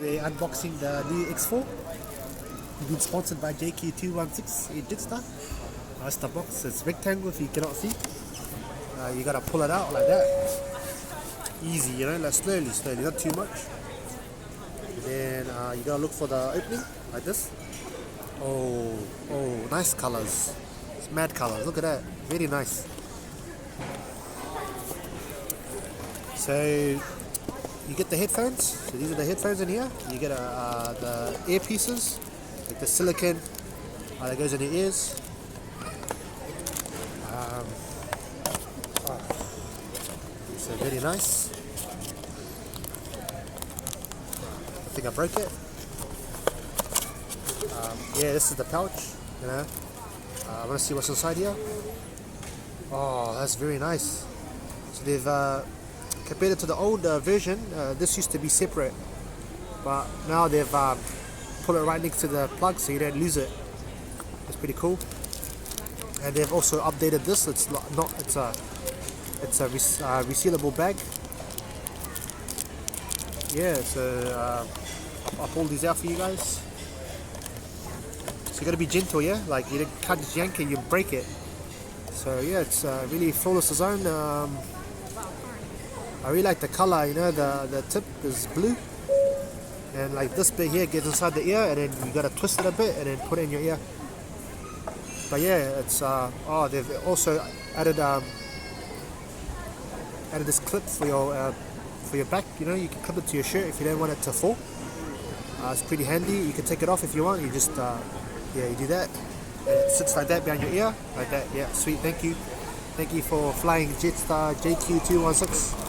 They're unboxing the new X4. We've been sponsored by JQ216 in Jetstar. That's the box. It's rectangle if you cannot see. You gotta pull it out like that. Easy, you know, like slowly, not too much. And then you gotta look for the opening like this. Oh, nice colors. It's mad colors. Look at that. Very nice. So you get the headphones. So these are the headphones in here. You get the earpieces, like the silicone that goes in your ears. So very nice. I think I broke it. Yeah, this is the pouch. You know, I want to see what's inside here. Oh, that's very nice. So they've compared it to the old version. This used to be separate, but now they've put it right next to the plug so you don't lose it. It's pretty cool. And they've also updated this. It's a resealable bag. Yeah, so I'll pull these out for you guys. So you got to be gentle, yeah. Like you can't just yank it, you break it. So yeah, it's really flawless design. I really like the color. You know, the tip is blue, and like this bit here gets inside the ear, and then you got to twist it a bit and then put it in your ear. But yeah, it's they've also added this clip for your back. You know, you can clip it to your shirt if you don't want it to fall. It's pretty handy. You can take it off if you want. You just you do that, and it sits like that behind your ear, like that. Yeah, sweet. Thank you for flying Jetstar JQ216.